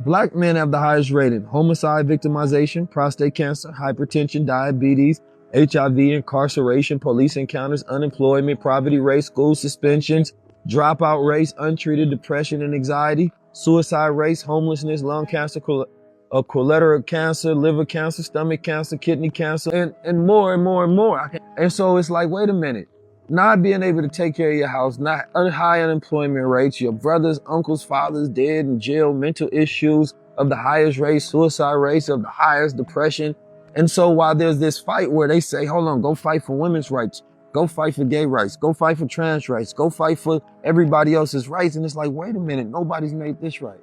Black men have the highest rating: homicide, victimization, prostate cancer, hypertension, diabetes, HIV, incarceration, police encounters, unemployment, poverty rate, school suspensions, dropout rates, untreated depression and anxiety, suicide rates, homelessness, lung cancer, colorectal cancer, liver cancer, stomach cancer, kidney cancer, and more and more and more. And so it's like, wait a minute. Not being able to take care of your house, not high unemployment rates, your brothers, uncles, fathers dead in jail, mental issues of the highest rates, suicide rates of the highest, depression. And so while there's this fight where they say, hold on, go fight for women's rights, go fight for gay rights, go fight for trans rights, go fight for everybody else's rights. And it's like, wait a minute, nobody's made this right.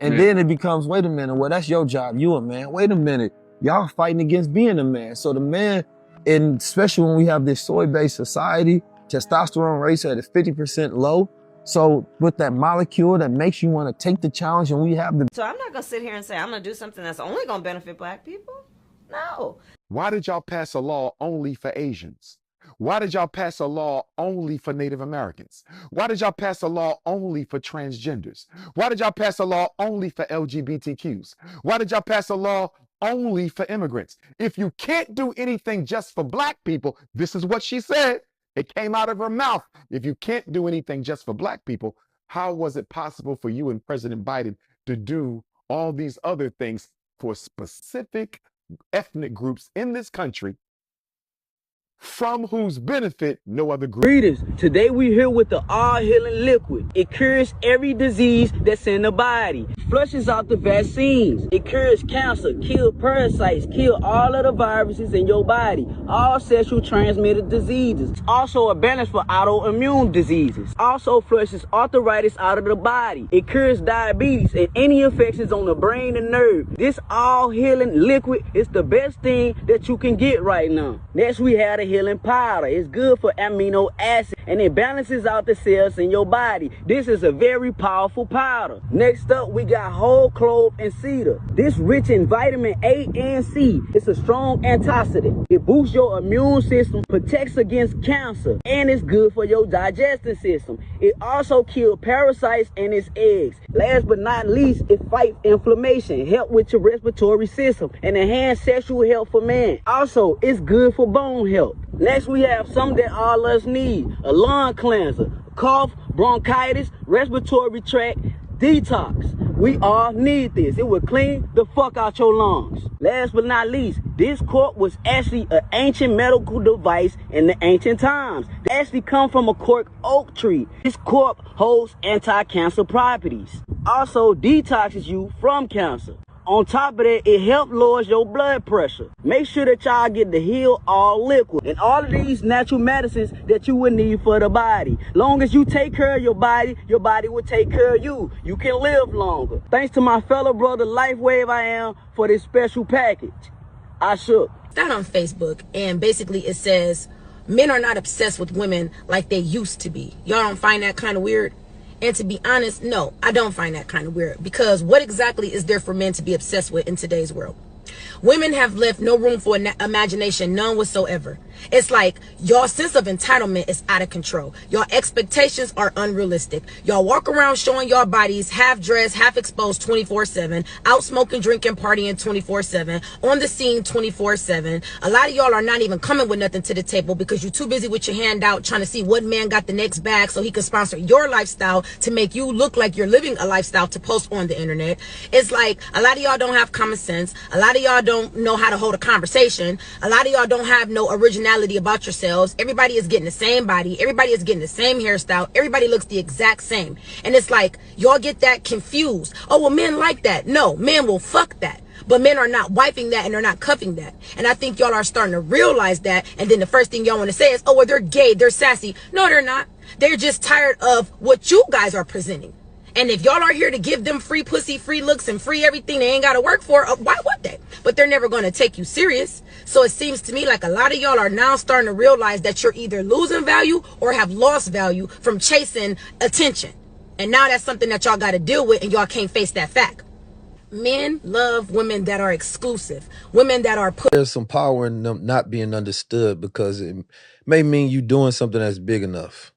And then it becomes, wait a minute, well, that's your job. You a man. Wait a minute. Y'all fighting against being a man. So the man, and especially when we have this soy-based society, testosterone rates are at 50% low. So with that molecule that makes you want to take the challenge, and we have the... So I'm not going to sit here and say I'm going to do something that's only going to benefit Black people. No. Why did y'all pass a law only for Asians? Why did y'all pass a law only for Native Americans? Why did y'all pass a law only for transgenders? Why did y'all pass a law only for LGBTQs? Why did y'all pass a law only for immigrants? If you can't do anything just for Black people, this is what she said. It came out of her mouth. If you can't do anything just for Black people, how was it possible for you and President Biden to do all these other things for specific ethnic groups in this country, from whose benefit no other group? Greetings. Today we here with the all-healing liquid. It cures every disease that's in the body. Flushes out the vaccines. It cures cancer, kill parasites, kill all of the viruses in your body. All sexual transmitted diseases. Also a balance for autoimmune diseases. Also flushes arthritis out of the body. It cures diabetes and any infections on the brain and nerve. This all-healing liquid is the best thing that you can get right now. Next we have the healing powder. It's good for amino acids and it balances out the cells in your body. This is a very powerful powder. Next up, we got whole clove and cedar. This rich in vitamin A and C. It's a strong antioxidant. It boosts your immune system, protects against cancer, and it's good for your digestive system. It also kills parasites and its eggs. Last but not least, it fights inflammation, help with your respiratory system, and enhance sexual health for men. Also, it's good for bone health. Next, we have something that all of us need: a lung cleanser, cough, bronchitis, respiratory tract, detox. We all need this. It will clean the fuck out your lungs. Last but not least, this cork was actually an ancient medical device in the ancient times. It actually come from a cork oak tree. This cork holds anti-cancer properties. Also detoxes you from cancer. On top of that, it helps lower your blood pressure. Make sure that y'all get the Heal All Liquid and all of these natural medicines that you would need for the body. Long as you take care of your body will take care of you. You can live longer. Thanks to my fellow brother LifeWave I Am for this special package. I shook. That on Facebook, and basically it says men are not obsessed with women like they used to be. Y'all don't find that kind of weird? And to be honest, no, I don't find that kind of weird, because what exactly is there for men to be obsessed with in today's world? Women have left no room for imagination, none whatsoever. It's like your sense of entitlement is out of control. Your expectations are unrealistic. Y'all walk around showing your bodies half dressed, half exposed 24/7, out smoking, drinking, partying 24/7, on the scene 24/7. A lot of y'all are not even coming with nothing to the table because you're too busy with your hand out trying to see what man got the next bag so he can sponsor your lifestyle to make you look like you're living a lifestyle to post on the internet. It's like a lot of y'all don't have common sense. A lot of y'all don't know how to hold a conversation. A lot of y'all don't have no originality about yourselves. Everybody is getting the same body. Everybody is getting the same hairstyle. Everybody looks the exact same. And it's like y'all get that confused. Oh, well, men like that. No, men will fuck that. But men are not wiping that and they're not cuffing that. And I think y'all are starting to realize that. And then the first thing y'all want to say is, oh, well, they're gay, they're sassy. No, they're not. They're just tired of what you guys are presenting. And if y'all are here to give them free pussy, free looks, and free everything they ain't got to work for, why would they? But they're never going to take you serious. So it seems to me like a lot of y'all are now starting to realize that you're either losing value or have lost value from chasing attention. And now that's something that y'all got to deal with, and y'all can't face that fact. Men love women that are exclusive, women that are put. There's some power in them not being understood, because it may mean you doing something that's big enough,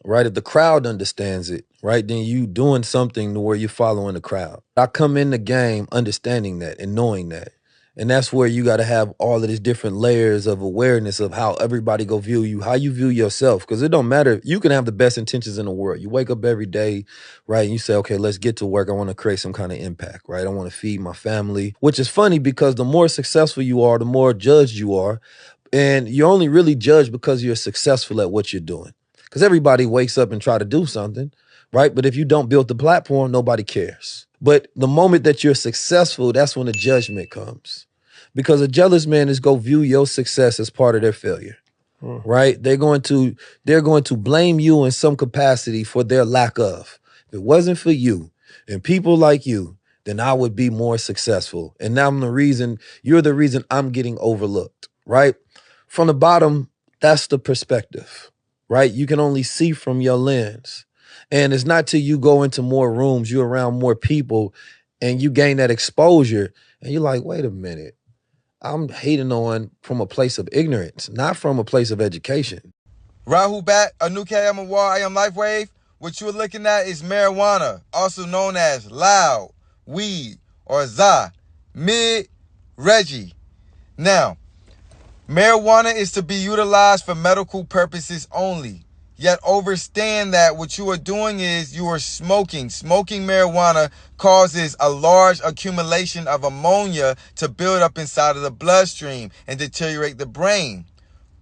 right? If the crowd understands it, right, then you doing something to where you're following the crowd. I come in the game understanding that and knowing that. And that's where you got to have all of these different layers of awareness of how everybody go view you, how you view yourself. Because it don't matter. You can have the best intentions in the world. You wake up every day, right? And you say, okay, let's get to work. I want to create some kind of impact, right? I want to feed my family, which is funny because the more successful you are, the more judged you are. And you're only really judged because you're successful at what you're doing. Because everybody wakes up and try to do something, right? But if you don't build the platform, nobody cares. But the moment that you're successful, that's when the judgment comes. Because a jealous man is going to view your success as part of their failure, right? They're going to blame you in some capacity for their lack of. If it wasn't for you and people like you, then I would be more successful. And now you're the reason I'm getting overlooked, right? From the bottom, that's the perspective, right? You can only see from your lens. And it's not till you go into more rooms, you're around more people, and you gain that exposure, and you're like, wait a minute. I'm hating on from a place of ignorance, not from a place of education. Rahul Bat, Anuki Amawar, I am LifeWave. What you're looking at is marijuana, also known as loud, weed, or za, mid, Reggie. Now, marijuana is to be utilized for medical purposes only. Yet understand that what you are doing is you are smoking. Smoking marijuana causes a large accumulation of ammonia to build up inside of the bloodstream and deteriorate the brain.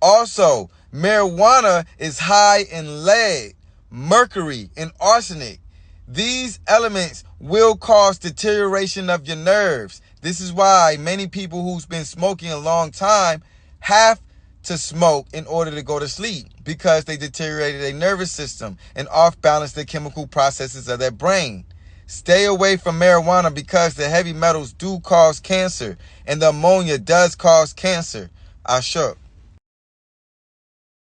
Also, marijuana is high in lead, mercury, and arsenic. These elements will cause deterioration of your nerves. This is why many people who's been smoking a long time have to smoke in order to go to sleep, because they deteriorated their nervous system and off-balance the chemical processes of their brain. Stay away from marijuana because the heavy metals do cause cancer and the ammonia does cause cancer. Ashok.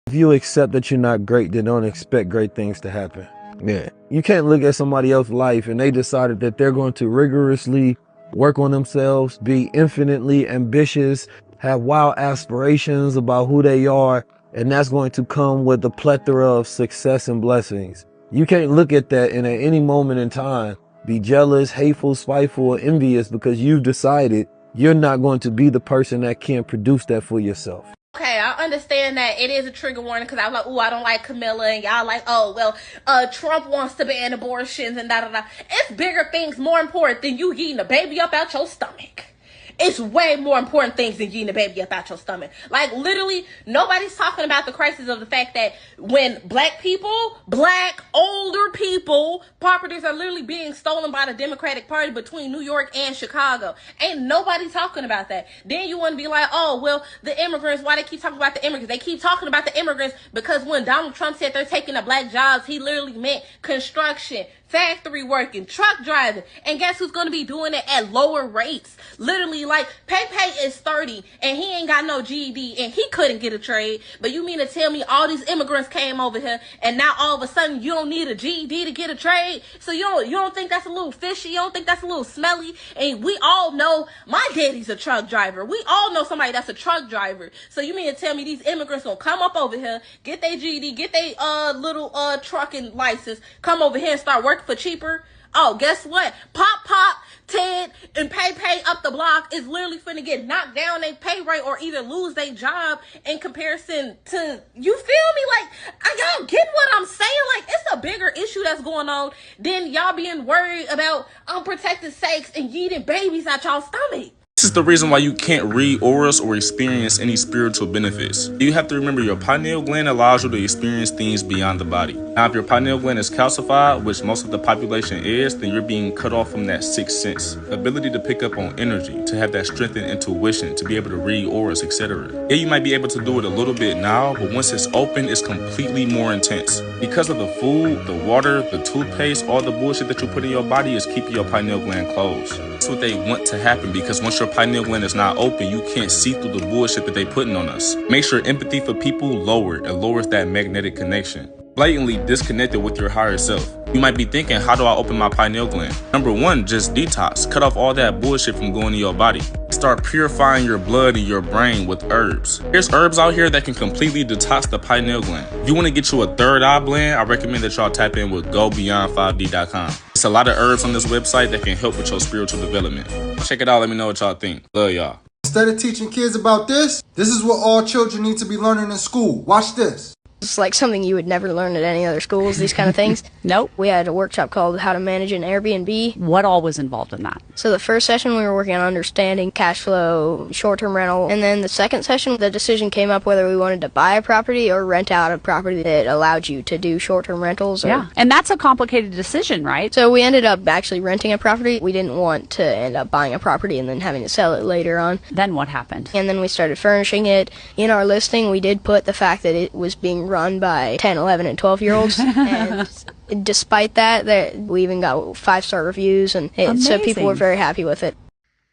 If you accept that you're not great, then don't expect great things to happen. Yeah. You can't look at somebody else's life and they decided that they're going to rigorously work on themselves, be infinitely ambitious, have wild aspirations about who they are, and that's going to come with a plethora of success and blessings. You can't look at that and at any moment in time be jealous, hateful, spiteful, or envious because you've decided you're not going to be the person that can produce that for yourself. Okay, I understand that it is a trigger warning because I was like, oh, I don't like Camilla, and y'all like, oh, well, Trump wants to ban abortions and da-da-da. It's bigger things more important than you eating a baby up out your stomach. It's way more important things than getting a baby up out your stomach. Like, literally, nobody's talking about the crisis of the fact that when black older people, properties are literally being stolen by the Democratic Party between New York and Chicago. Ain't nobody talking about that. Then you want to be like, oh, well, the immigrants, why they keep talking about the immigrants? They keep talking about the immigrants because when Donald Trump said they're taking the black jobs, he literally meant construction, factory working, truck driving. And guess who's going to be doing it at lower rates? Literally, like, Pepe is 30 and he ain't got no GED and he couldn't get a trade. But you mean to tell me all these immigrants came over here and now all of a sudden you don't need a GED to get a trade? So you don't think that's a little fishy? You don't think that's a little smelly? And we all know my daddy's a truck driver. We all know somebody that's a truck driver. So you mean to tell me these immigrants gonna come up over here, get their GED, get their little trucking license, come over here and start working for cheaper? Oh, guess what? Pop, Ted, and Pay up the block is literally finna get knocked down their pay rate or either lose their job in comparison to, you feel me? Like, y'all get what I'm saying? Like, it's a bigger issue that's going on than y'all being worried about unprotected sex and eating babies out y'all stomach. This is the reason why you can't read auras or experience any spiritual benefits. You have to remember your pineal gland allows you to experience things beyond the body. Now, if your pineal gland is calcified, which most of the population is, then you're being cut off from that sixth sense. Ability to pick up on energy, to have that strengthened intuition, to be able to read auras, etc. Yeah, you might be able to do it a little bit now, but once it's open, it's completely more intense. Because of the food, the water, the toothpaste, all the bullshit that you put in your body is keeping your pineal gland closed. That's what they want to happen, because once your pineal gland is not open, you can't see through the bullshit that they putting on us. Makes your empathy for people lower and lowers that magnetic connection. Blatantly disconnected with your higher self. You might be thinking, how do I open my pineal gland? Number one, just detox. Cut off all that bullshit from going to your body. Start purifying your blood and your brain with herbs. There's herbs out here that can completely detox the pineal gland. If you want to get you a third eye blend, I recommend that y'all tap in with GoBeyond5D.com. It's a lot of herbs on this website that can help with your spiritual development. Check it out. Let me know what y'all think. Love y'all. Instead of teaching kids about this is what all children need to be learning in school. Watch this. It's like something you would never learn at any other schools, these kind of things. Nope. We had a workshop called How to Manage an Airbnb. What all was involved in that? So the first session we were working on understanding cash flow, short-term rental, and then the second session the decision came up whether we wanted to buy a property or rent out a property that allowed you to do short-term rentals. Yeah, and that's a complicated decision, right? So we ended up actually renting a property. We didn't want to end up buying a property and then having to sell it later on. Then what happened? And then we started furnishing it. In our listing, we did put the fact that it was being run by 10, 11, and 12-year-olds. And despite that, we even got 5-star reviews, and so people were very happy with it.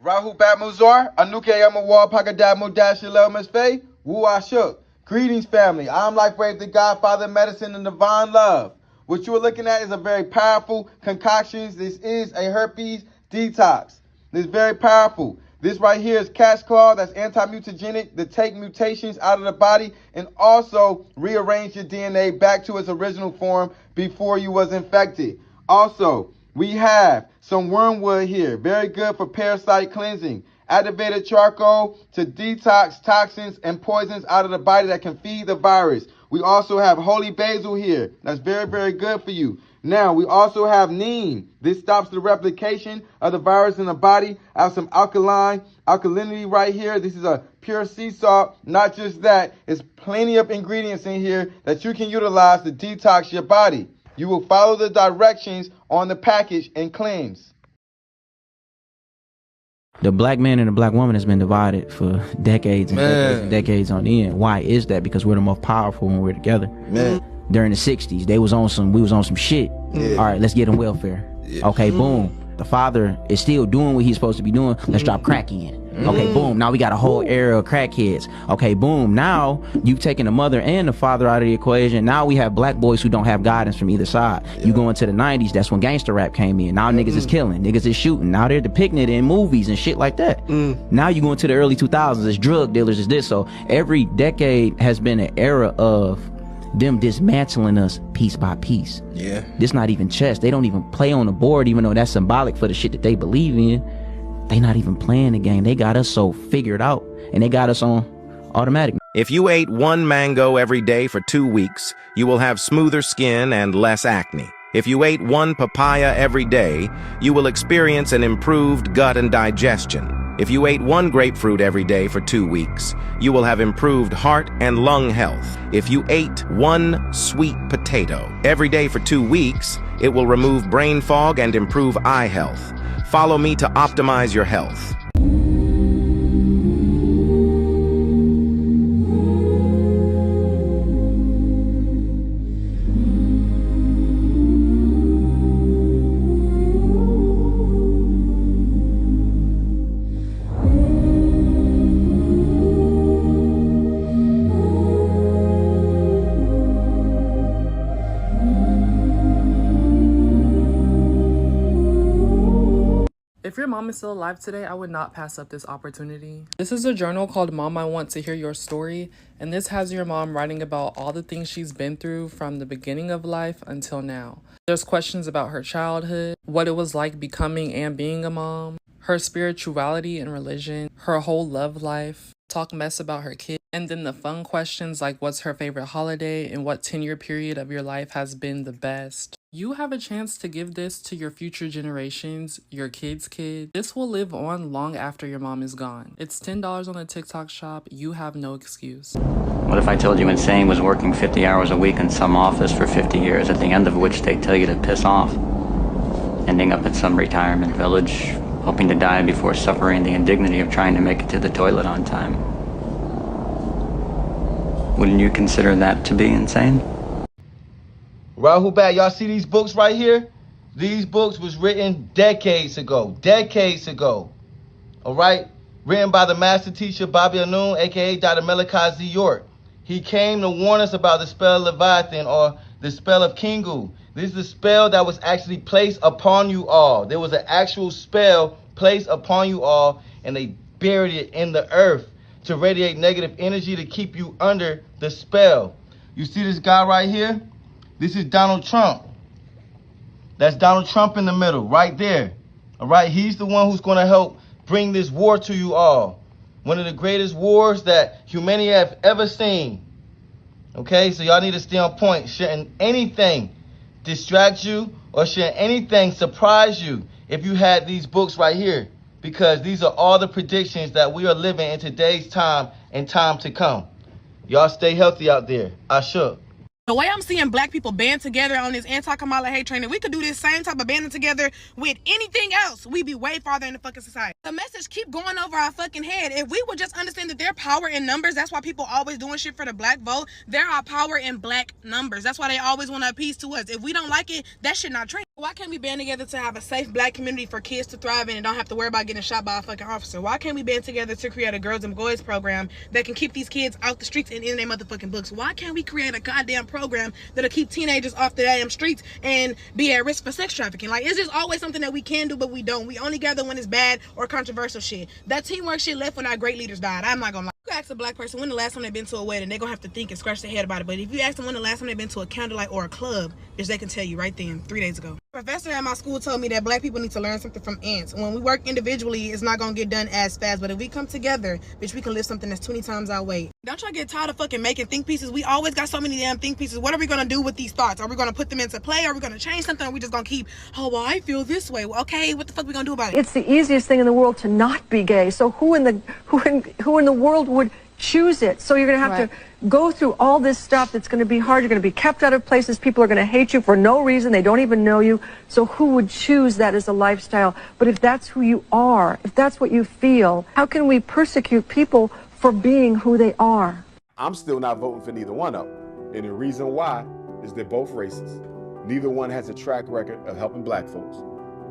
Rahu Bat Muzar, Anuke Yamawar Pagadad Mudash Shalom Mesfe, Wu Ashuk. Greetings, family. I'm Lifewave, the Godfather of Medicine and Divine Love. What you are looking at is a very powerful concoction. This is a herpes detox. This is very powerful. This right here is Cat's Claw, that's anti-mutagenic, to take mutations out of the body and also rearrange your DNA back to its original form before you was infected. Also, we have some wormwood here, very good for parasite cleansing. Activated charcoal to detox toxins and poisons out of the body that can feed the virus. We also have holy basil here. That's very, very good for you. Now, we also have neem. This stops the replication of the virus in the body. I have some alkalinity right here. This is a pure sea salt. Not just that, there's plenty of ingredients in here that you can utilize to detox your body. You will follow the directions on the package and cleanse. The black man and the black woman has been divided for decades and decades and decades on end. Why is that? Because we're the most powerful when we're together. During the 60s, we was on some shit. All right, let's get them welfare. Okay, boom. The father is still doing what he's supposed to be doing. Let's drop crack in. Okay, boom. Now we got a whole era of crackheads. Okay, boom. Now you've taken the mother and the father out of the equation. Now we have black boys who don't have guidance from either side. You go into the 90s, that's when gangster rap came in. Now niggas is killing, niggas is shooting. Now they're depicting it in movies and shit like that. Now you go into the early 2000s, it's drug dealers, it's this. So every decade has been an era of them dismantling us piece by piece. This not even chess. They don't even play on the board, even though that's symbolic for the shit that they believe in. They not even playing the game. They got us so figured out, and they got us on automatic. If you ate one mango every day for 2 weeks, you will have smoother skin and less acne. If you ate one papaya every day, you will experience an improved gut and digestion. If you ate one grapefruit every day for 2 weeks, you will have improved heart and lung health. If you ate one sweet potato every day for 2 weeks, it will remove brain fog and improve eye health. Follow me to optimize your health. If your mom is still alive today, I would not pass up this opportunity. This is a journal called Mom, I Want to Hear Your Story, and this has your mom writing about all the things she's been through from the beginning of life until now. There's questions about her childhood, what it was like becoming and being a mom, her spirituality and religion, her whole love life, talk mess about her kids, and then the fun questions like what's her favorite holiday and what 10-year period of your life has been the best. You have a chance to give this to your future generations, your kids' kids. This will live on long after your mom is gone. It's $10 on the TikTok shop. You have no excuse. What if I told you Insane was working 50 hours a week in some office for 50 years, at the end of which they tell you to piss off, ending up at some retirement village, hoping to die before suffering the indignity of trying to make it to the toilet on time? Wouldn't you consider that to be insane? Rahul Bat, y'all see these books right here? These books was written decades ago. All right? Written by the master teacher, Bobby Anoon, a.k.a. Dr. Malachi Z. York. He came to warn us about the spell of Leviathan, or the spell of Kingu. This is the spell that was actually placed upon you all. There was an actual spell placed upon you all, and they buried it in the earth to radiate negative energy to keep you under the spell. You see this guy right here? This is Donald Trump. That's Donald Trump in the middle, right there. All right, he's the one who's going to help bring this war to you all. One of the greatest wars that humanity have ever seen. Okay, so y'all need to stay on point. Shouldn't anything distract you or shouldn't anything surprise you if you had these books right here? Because these are all the predictions that we are living in today's time and time to come. Y'all stay healthy out there. I shook. The way I'm seeing black people band together on this anti-Kamala hate train, if we could do this same type of banding together with anything else, we'd be way farther in the fucking society. The message keep going over our fucking head. If we would just understand that there's power in numbers, that's why people always doing shit for the black vote. There are power in black numbers. That's why they always want to appease to us. If we don't like it, that shit not trend. Why can't we band together to have a safe black community for kids to thrive in and don't have to worry about getting shot by a fucking officer? Why can't we band together to create a girls and boys program that can keep these kids out the streets and in their motherfucking books? Why can't we create a goddamn program that'll keep teenagers off the damn streets and be at risk for sex trafficking? Like, it's just always something that we can do, but we don't. We only gather when it's bad or controversial shit. That teamwork shit left when our great leaders died. I'm not gonna lie. You ask a black person when the last time they've been to a wedding, they're gonna have to think and scratch their head about it. But if you ask them when the last time they've been to a candlelight or a club, bitch, they can tell you right then, 3 days ago. A professor at my school told me that black people need to learn something from ants. When we work individually, it's not gonna get done as fast. But if we come together, bitch, we can lift something that's 20 times our weight. Don't y'all get tired of fucking making think pieces? We always got so many damn think pieces. What are we gonna do with these thoughts? Are we gonna put them into play? Are we gonna change something? Or are we just gonna keep, oh, well, I feel this way. Well, okay, what the fuck we gonna do about it? It's the easiest thing in the world to not be gay. So who in the world would choose it? So you're going to have to go through all this stuff that's going to be hard. You're going to be kept out of places. People are going to hate you for no reason. They don't even know you. So who would choose that as a lifestyle? But if that's who you are, if that's what you feel, how can we persecute people for being who they are? I'm still not voting for neither one of them. And the reason why is they're both racist. Neither one has a track record of helping black folks.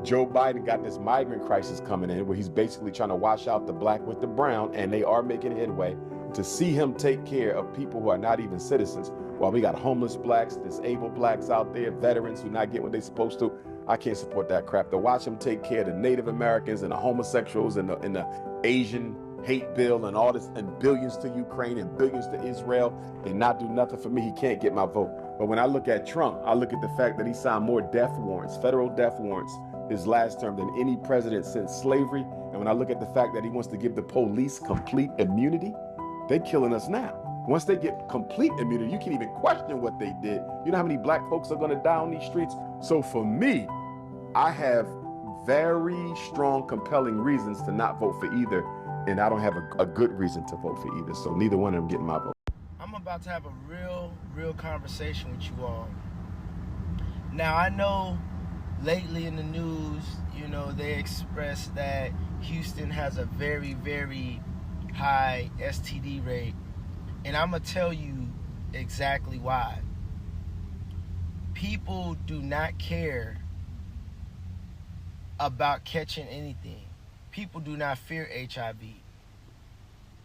Joe Biden got this migrant crisis coming in where he's basically trying to wash out the black with the brown, and they are making headway. To see him take care of people who are not even citizens, while we got homeless blacks, disabled blacks out there, veterans who not getting what they're supposed to, I can't support that crap. To watch him take care of the Native Americans and the homosexuals and the Asian hate bill and all this, and billions to Ukraine and billions to Israel, and not do nothing for me, he can't get my vote. But when I look at Trump, I look at the fact that he signed more death warrants, federal death warrants, his last term than any president since slavery. And when I look at the fact that he wants to give the police complete immunity, they're killing us now. Once they get complete immunity, you can't even question what they did. You know how many black folks are gonna die on these streets? So for me, I have very strong, compelling reasons to not vote for either, and I don't have a good reason to vote for either. So neither one of them getting my vote. I'm about to have a real conversation with you all. Now, I know lately in the news, you know, they expressed that Houston has a very, very high STD rate. And I'm going to tell you exactly why. People do not care about catching anything. People do not fear HIV.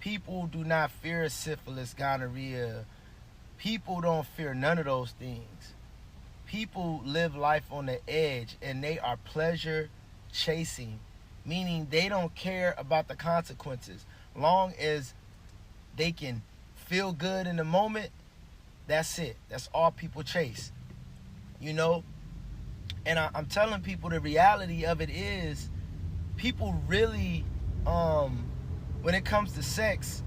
People do not fear syphilis, gonorrhea. People don't fear none of those things. People live life on the edge, and they are pleasure chasing, meaning they don't care about the consequences. Long as they can feel good in the moment, that's it. That's all people chase, you know? And I'm telling people the reality of it is people really, when it comes to sex,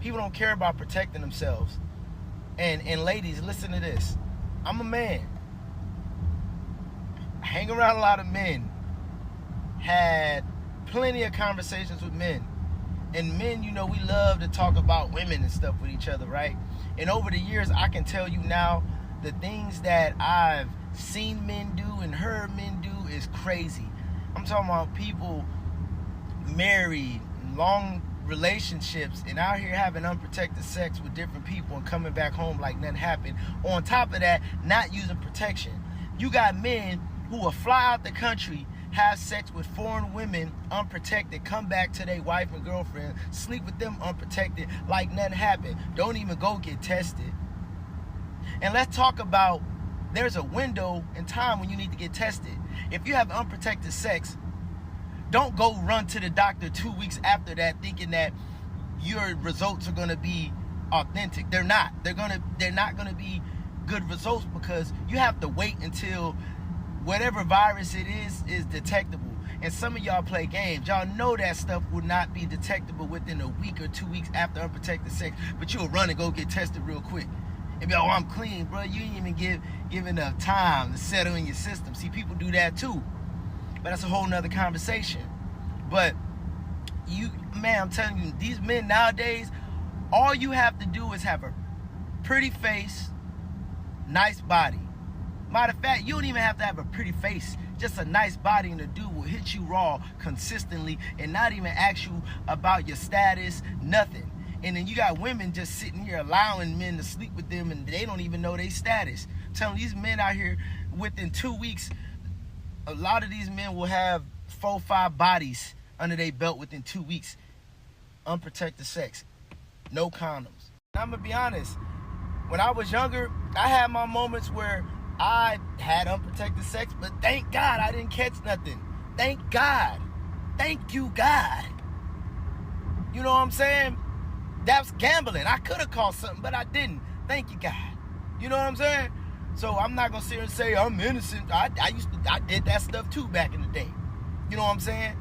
people don't care about protecting themselves. And ladies, listen to this. I'm a man. I hang around a lot of men. Had plenty of conversations with men. And men, you know, we love to talk about women and stuff with each other, right? And over the years, I can tell you now, the things that I've seen men do and heard men do is crazy. I'm talking about people married, long relationships, and out here having unprotected sex with different people and coming back home like nothing happened. On top of that, not using protection. You got men who will fly out the country, have sex with foreign women unprotected, come back to their wife and girlfriend, sleep with them unprotected like nothing happened. Don't even go get tested. And let's talk about, there's a window in time when you need to get tested. If you have unprotected sex, Don't go run to the doctor 2 weeks after that thinking that your results are gonna be authentic. They're not. They're not gonna be good results because you have to wait until whatever virus it is detectable. And some of y'all play games. Y'all know that stuff will not be detectable within a week or 2 weeks after unprotected sex, but you'll run and go get tested real quick. And be like, oh, I'm clean, bro. You ain't even give enough time to settle in your system. See, people do that too. But that's a whole nother conversation. But man, I'm telling you, these men nowadays, all you have to do is have a pretty face, nice body. Matter of fact, you don't even have to have a pretty face. Just a nice body, and the dude will hit you raw consistently and not even ask you about your status, nothing. And then you got women just sitting here allowing men to sleep with them and they don't even know their status. I'm telling these men out here, within 2 weeks, a lot of these men will have 4 or 5 bodies under their belt within 2 weeks. Unprotected sex, no condoms. And I'm gonna be honest, when I was younger, I had my moments where I had unprotected sex, but thank God I didn't catch nothing. Thank God. Thank you, God. You know what I'm saying? That's gambling. I could have caught something, but I didn't. Thank you, God. You know what I'm saying? So I'm not gonna sit here and say I'm innocent. I did that stuff too back in the day. You know what I'm saying?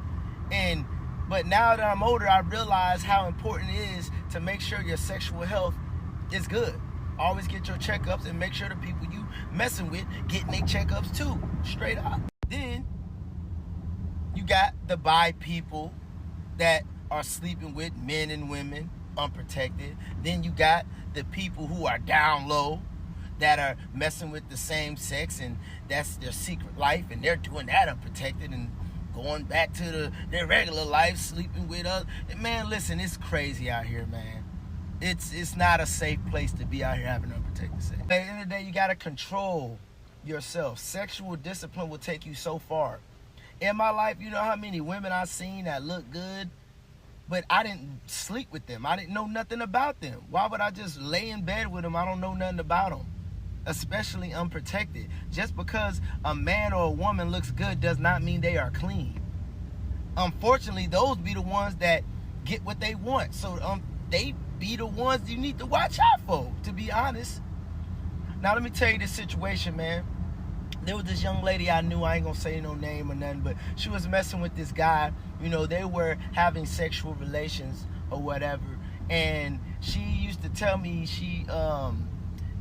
But now that I'm older, I realize how important it is to make sure your sexual health is good. Always get your checkups and make sure the people you messing with getting their checkups too. Straight up. Then you got the bi people that are sleeping with men and women unprotected. Then you got the people who are down low that are messing with the same sex and that's their secret life and they're doing that unprotected and going back to their regular life, sleeping with others. Man, listen, it's crazy out here, man. It's not a safe place to be out here having unprotected sex. At the end of the day, you gotta control yourself. Sexual discipline will take you so far. In my life, you know how many women I've seen that look good, but I didn't sleep with them. I didn't know nothing about them. Why would I just lay in bed with them? I don't know nothing about them, especially unprotected. Just because a man or a woman looks good does not mean they are clean. Unfortunately, those be the ones that get what they want. So they be the ones you need to watch out for, to be honest. Now, let me tell you this situation, man. There was this young lady I knew, I ain't gonna say no name or nothing, but she was messing with this guy. You know, they were having sexual relations or whatever. And she used to tell me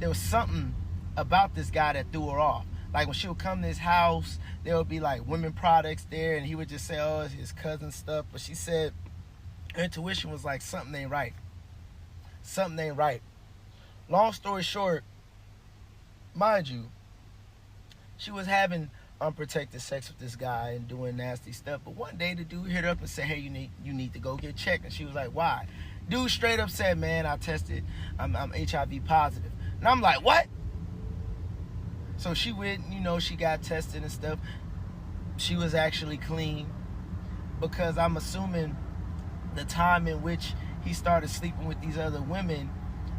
there was something about this guy that threw her off. Like when she would come to his house, there would be like women products there, and he would just say, oh, it's his cousin stuff. But she said her intuition was like, something ain't right. Something ain't right. Long story short, mind you, she was having unprotected sex with this guy and doing nasty stuff. But one day the dude hit her up and said, hey, you need to go get checked. And she was like, why? Dude straight up said, man, I tested, I'm HIV positive. And I'm like, what? So she went, you know, she got tested and stuff. She was actually clean, because I'm assuming the time in which he started sleeping with these other women,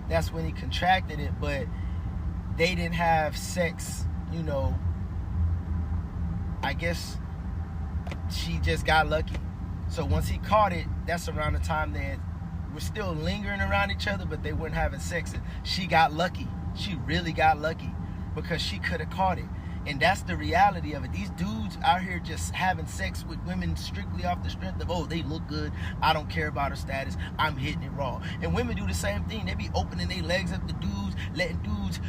that's when he contracted it, but they didn't have sex, you know. I guess she just got lucky. So once he caught it, that's around the time they were still lingering around each other, but they weren't having sex. And she got lucky. She really got lucky, because she could have caught it. And that's the reality of it. These dudes out here just having sex with women strictly off the strength of, oh, they look good, I don't care about her status, I'm hitting it raw. And women do the same thing. They be opening their legs up to dudes, letting dudes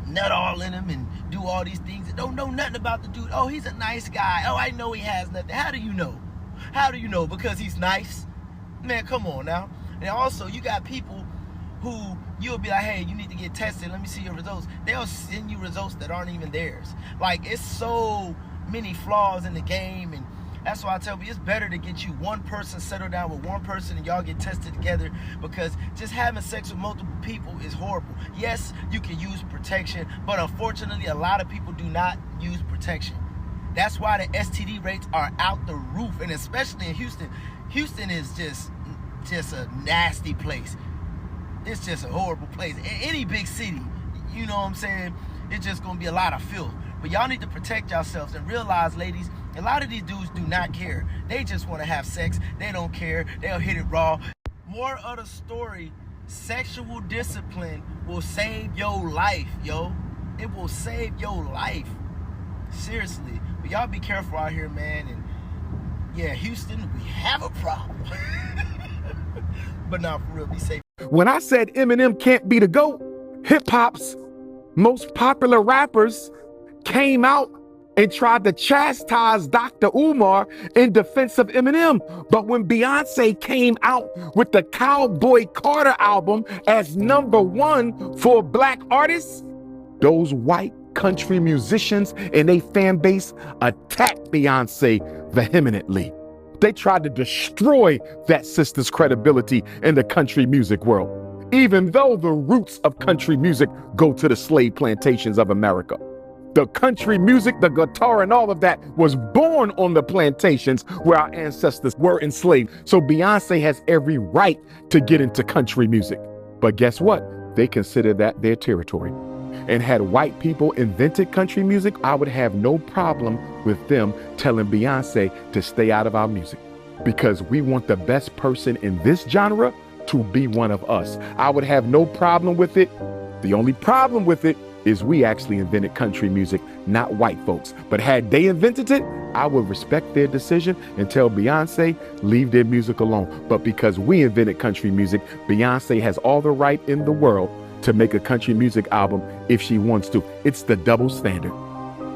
nut all in them and do all these things and don't know nothing about the dude. Oh, he's a nice guy. Oh, I know he has nothing. How do you know? How do you know? Because he's nice? Man, come on now. And also, you got people who you'll be like, hey, you need to get tested, let me see your results. They'll send you results that aren't even theirs. Like, it's so many flaws in the game, and that's why I tell you, it's better to get you one person, settle down with one person, and y'all get tested together, because just having sex with multiple people is horrible. Yes, you can use protection, but unfortunately, a lot of people do not use protection. That's why the STD rates are out the roof, and especially in Houston. Houston is just a nasty place. It's just a horrible place. In any big city, you know what I'm saying, it's just gonna be a lot of filth. But y'all need to protect yourselves and realize, ladies, A lot of these dudes do not care. They just want to have sex. They don't care. They'll hit it raw. More of the story, sexual discipline will save your life, yo. It will save your life. Seriously. But y'all be careful out here, man. And yeah, Houston, we have a problem. But nah, for real, be safe. When I said Eminem can't be the GOAT, hip-hop's most popular rappers came out and tried to chastise Dr. Umar in defense of Eminem. But when Beyonce came out with the Cowboy Carter album as #1 for black artists, those white country musicians and their fan base attacked Beyonce vehemently. They tried to destroy that sister's credibility in the country music world, even though the roots of country music go to the slave plantations of America. The country music, the guitar, and all of that was born on the plantations where our ancestors were enslaved. So Beyonce has every right to get into country music. But guess what? They consider that their territory. And had white people invented country music, I would have no problem with them telling Beyonce to stay out of our music, because we want the best person in this genre to be one of us. I would have no problem with it. The only problem with it is we actually invented country music, not white folks. But had they invented it, I would respect their decision and tell Beyonce, leave their music alone. But because we invented country music, Beyonce has all the right in the world to make a country music album if she wants to. It's the double standard.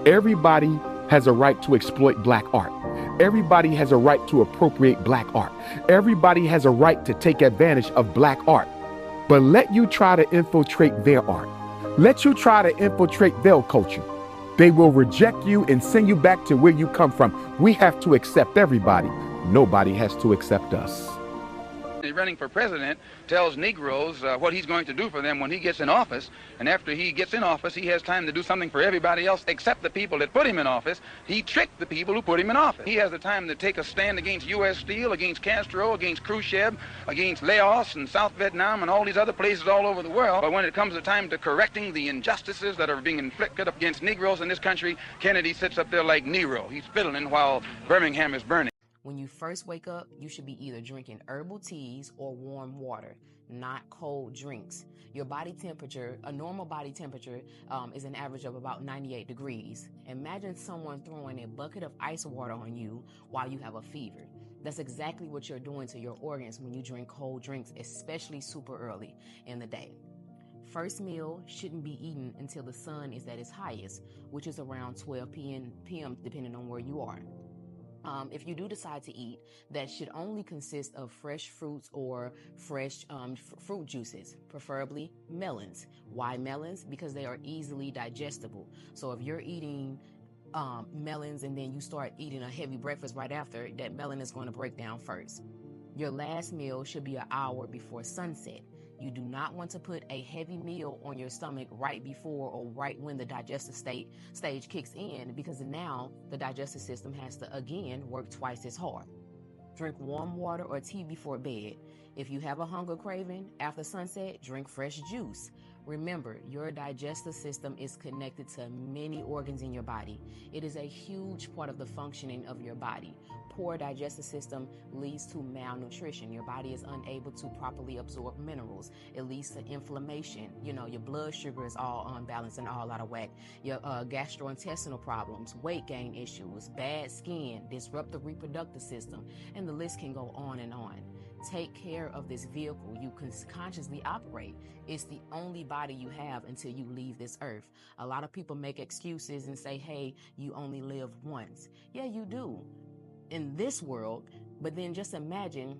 Everybody has a right to exploit black art. Everybody has a right to appropriate black art. Everybody has a right to take advantage of black art. But let you try to infiltrate their art. Let you try to infiltrate their culture. They will reject you and send you back to where you come from. We have to accept everybody. Nobody has to accept us. Running for president tells Negroes what he's going to do for them when he gets in office, and after he gets in office he has time to do something for everybody else except the people that put him in office. He tricked the people who put him in office. He has the time to take a stand against U.S. Steel, against Castro, against Khrushchev, against Laos and South Vietnam and all these other places all over the world. But when it comes to time to correcting the injustices that are being inflicted against Negroes in this country, Kennedy sits up there like Nero. He's fiddling while Birmingham is burning. When you first wake up, you should be either drinking herbal teas or warm water, not cold drinks. Your body temperature, a normal body temperature, is an average of about 98 degrees. Imagine someone throwing a bucket of ice water on you while you have a fever. That's exactly what you're doing to your organs when you drink cold drinks, especially super early in the day. First meal shouldn't be eaten until the sun is at its highest, which is around 12 p.m. depending on where you are. If you do decide to eat, that should only consist of fresh fruits or fresh fruit juices, preferably melons. Why melons? Because they are easily digestible. So if you're eating melons and then you start eating a heavy breakfast right after, that melon is going to break down first. Your last meal should be an hour before sunset. You do not want to put a heavy meal on your stomach right before or right when the digestive stage kicks in, because now the digestive system has to, again, work twice as hard. Drink warm water or tea before bed. If you have a hunger craving after sunset, drink fresh juice. Remember, your digestive system is connected to many organs in your body. It is a huge part of the functioning of your body. Poor digestive system leads to malnutrition. Your body is unable to properly absorb minerals. It leads to inflammation. Your blood sugar is all unbalanced and all out of whack. Your gastrointestinal problems, weight gain issues, bad skin, disrupt the reproductive system, and the list can go on and on. Take care of this vehicle you consciously operate. It's the only body you have until you leave this earth. A lot of people make excuses and say, hey, you only live once. Yeah, you do in this world, but then just imagine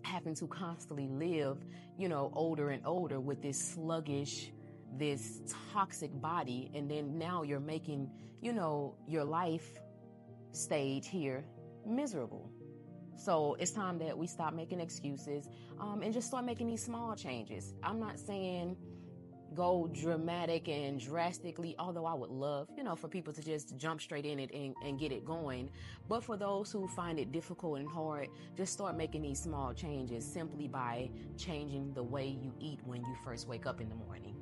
having to constantly live, older and older with this sluggish, this toxic body, and then now you're making, your life stage here miserable. So it's time that we stop making excuses and just start making these small changes. I'm not saying go dramatic and drastically, although I would love, for people to just jump straight in it and get it going. But for those who find it difficult and hard, just start making these small changes simply by changing the way you eat when you first wake up in the morning.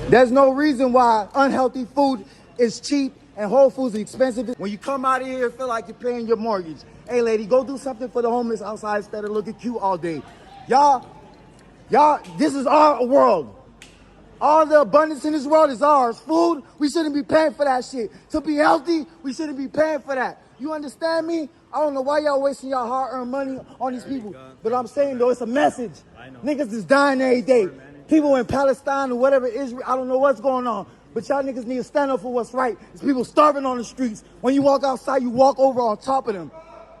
There's no reason why unhealthy food is cheap and Whole Foods is expensive. When you come out of here, feel like you're paying your mortgage. Hey, lady, go do something for the homeless outside instead of looking cute all day. Y'all, this is our world. All the abundance in this world is ours. Food, we shouldn't be paying for that shit. To be healthy, we shouldn't be paying for that. You understand me? I don't know why y'all wasting y'all hard-earned money on these people. But I'm saying, though, it's a message. Niggas is dying every day. People in Palestine or whatever, Israel, I don't know what's going on. But y'all niggas need to stand up for what's right. There's people starving on the streets. When you walk outside, you walk over on top of them.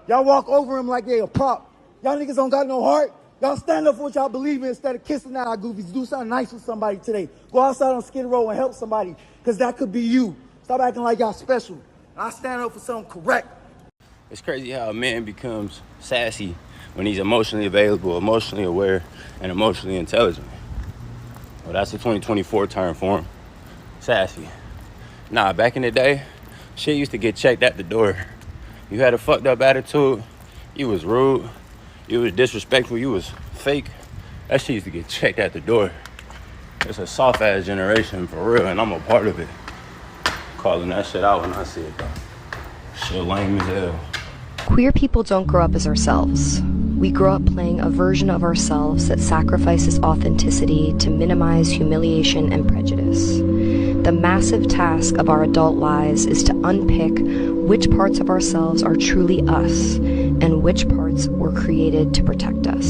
Y'all walk over them like they a prop. Y'all niggas don't got no heart. Y'all stand up for what y'all believe in instead of kissing out our goofies. Do something nice with somebody today. Go outside on Skid Row and help somebody, because that could be you. Stop acting like y'all special. I stand up for something correct. It's crazy how a man becomes sassy when he's emotionally available, emotionally aware, and emotionally intelligent. Well, that's a 2024 term for him. Sassy. Nah, back in the day, shit used to get checked at the door. You had a fucked up attitude, you was rude, you was disrespectful, you was fake. That shit used to get checked at the door. It's a soft ass generation for real, and I'm a part of it. Calling that shit out when I see it though. Shit lame as hell. Queer people don't grow up as ourselves. We grow up playing a version of ourselves that sacrifices authenticity to minimize humiliation and prejudice. The massive task of our adult lives is to unpick which parts of ourselves are truly us and which parts were created to protect us.